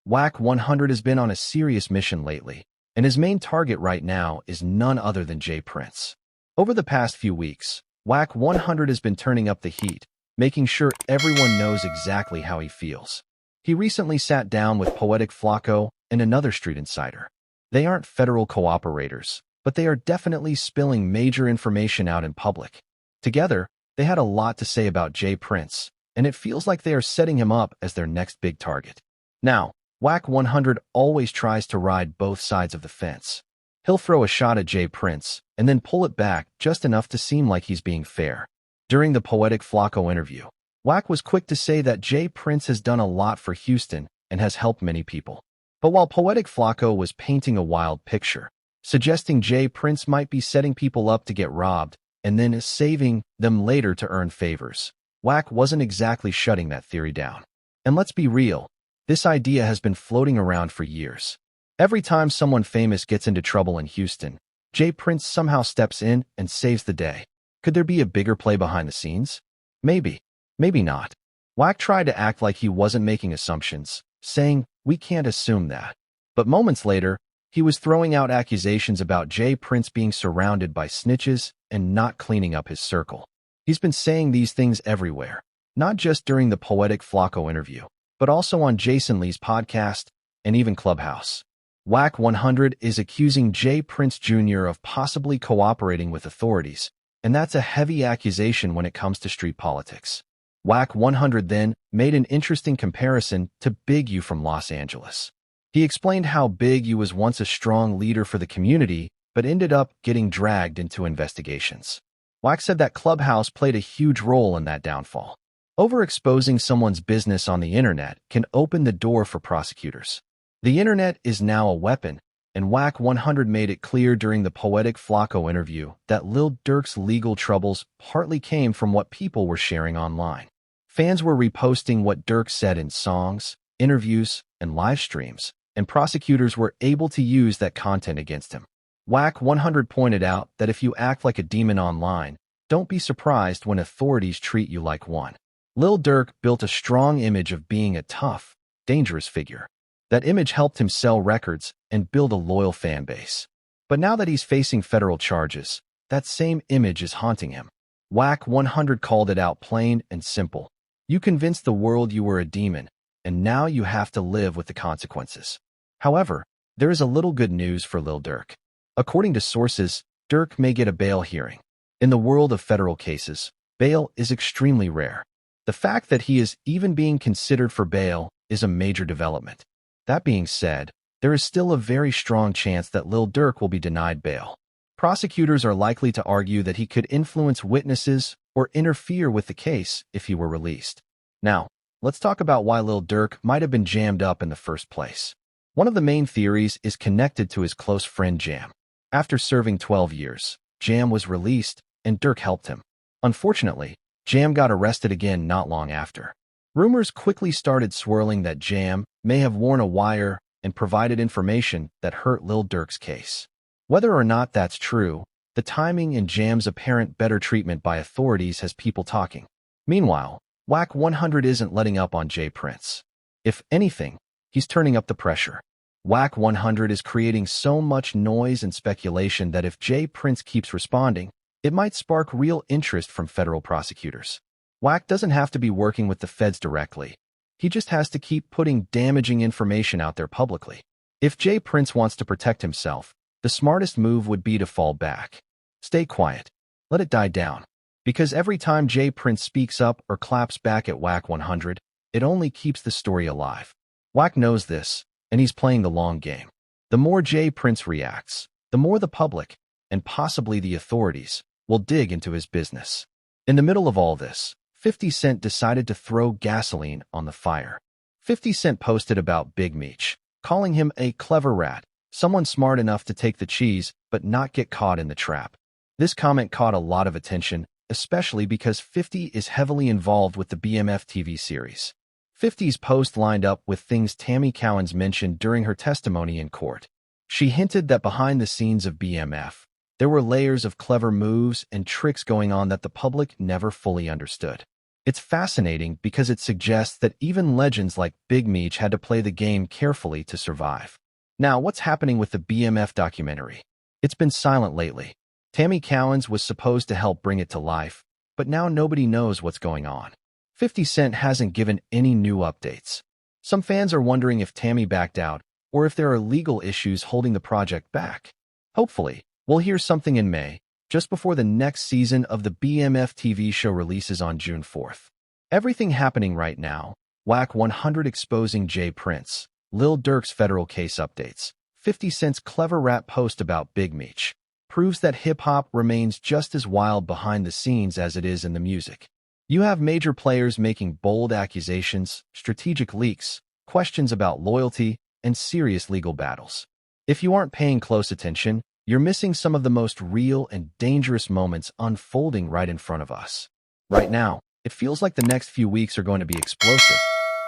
Wack 100 has been on a serious mission lately, and his main target right now is none other than J Prince. Over the past few weeks, Wack 100 has been turning up the heat, making sure everyone knows exactly how he feels. He recently sat down with Poetic Flaco and another street insider. They aren't federal cooperators, but they are definitely spilling major information out in public. Together, they had a lot to say about J Prince, and it feels like they are setting him up as their next big target. Now, Wack 100 always tries to ride both sides of the fence. He'll throw a shot at J Prince and then pull it back just enough to seem like he's being fair. During the Poetic Flaco interview, Wack was quick to say that J Prince has done a lot for Houston and has helped many people. But while Poetic Flaco was painting a wild picture, suggesting J Prince might be setting people up to get robbed and then saving them later to earn favors, Wack wasn't exactly shutting that theory down. And let's be real, this idea has been floating around for years. Every time someone famous gets into trouble in Houston, J Prince somehow steps in and saves the day. Could there be a bigger play behind the scenes? Maybe. Maybe not. Wack tried to act like he wasn't making assumptions, saying, "We can't assume that." But moments later, he was throwing out accusations about J Prince being surrounded by snitches and not cleaning up his circle. He's been saying these things everywhere, not just during the Poetic Flaco interview, but also on Jason Lee's podcast and even Clubhouse. Wack 100 is accusing J Prince Jr. of possibly cooperating with authorities, and that's a heavy accusation when it comes to street politics. Wack 100 then made an interesting comparison to Big U from Los Angeles. He explained how Big U was once a strong leader for the community, but ended up getting dragged into investigations. Wack said that Clubhouse played a huge role in that downfall. Overexposing someone's business on the internet can open the door for prosecutors. The internet is now a weapon, and Wack 100 made it clear during the Poetic Flaco interview that Lil Durk's legal troubles partly came from what people were sharing online. Fans were reposting what Durk said in songs, interviews, and live streams, and prosecutors were able to use that content against him. Wack 100 pointed out that if you act like a demon online, don't be surprised when authorities treat you like one. Lil Durk built a strong image of being a tough, dangerous figure. That image helped him sell records and build a loyal fan base. But now that he's facing federal charges, that same image is haunting him. Wack 100 called it out plain and simple. You convinced the world you were a demon, and now you have to live with the consequences. However, there is a little good news for Lil Durk. According to sources, Durk may get a bail hearing. In the world of federal cases, bail is extremely rare. The fact that he is even being considered for bail is a major development. That being said, there is still a very strong chance that Lil Durk will be denied bail. Prosecutors are likely to argue that he could influence witnesses or interfere with the case if he were released. Now, let's talk about why Lil Durk might have been jammed up in the first place. One of the main theories is connected to his close friend Jam. After serving 12 years, Jam was released, and Durk helped him. Unfortunately, Jam got arrested again not long after. Rumors quickly started swirling that Jam may have worn a wire and provided information that hurt Lil Durk's case. Whether or not that's true, the timing and Jam's apparent better treatment by authorities has people talking. Meanwhile, Wack 100 isn't letting up on J Prince. If anything, he's turning up the pressure. Wack 100 is creating so much noise and speculation that if J Prince keeps responding, it might spark real interest from federal prosecutors. Wack doesn't have to be working with the feds directly. He just has to keep putting damaging information out there publicly. If J Prince wants to protect himself, the smartest move would be to fall back. Stay quiet. Let it die down. Because every time J Prince speaks up or claps back at Wack 100, it only keeps the story alive. Wack knows this, and he's playing the long game. The more J Prince reacts, the more the public, and possibly the authorities, will dig into his business. In the middle of all this, 50 Cent decided to throw gasoline on the fire. 50 Cent posted about Big Meech, calling him a clever rat, someone smart enough to take the cheese but not get caught in the trap. This comment caught a lot of attention, especially because 50 is heavily involved with the BMF TV series. 50's post lined up with things Tammy Cowins mentioned during her testimony in court. She hinted that behind the scenes of BMF, there were layers of clever moves and tricks going on that the public never fully understood. It's fascinating because it suggests that even legends like Big Meech had to play the game carefully to survive. Now, what's happening with the BMF documentary? It's been silent lately. Tammy Cowins was supposed to help bring it to life, but now nobody knows what's going on. 50 Cent hasn't given any new updates. Some fans are wondering if Tammy backed out or if there are legal issues holding the project back. Hopefully, we'll hear something in May, just before the next season of the BMF TV show releases on June 4th. Everything happening right now: Wack 100 exposing J Prince, Lil Durk's federal case updates, 50 Cent's clever rap post about Big Meech, proves that hip-hop remains just as wild behind the scenes as it is in the music. You have major players making bold accusations, strategic leaks, questions about loyalty, and serious legal battles. If you aren't paying close attention, you're missing some of the most real and dangerous moments unfolding right in front of us. Right now, it feels like the next few weeks are going to be explosive.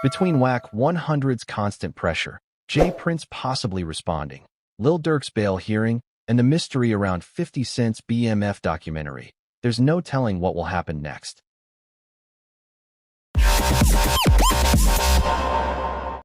Between Wack 100's constant pressure, J Prince possibly responding, Lil Durk's bail hearing, and the mystery around 50 Cent's BMF documentary, there's no telling what will happen next.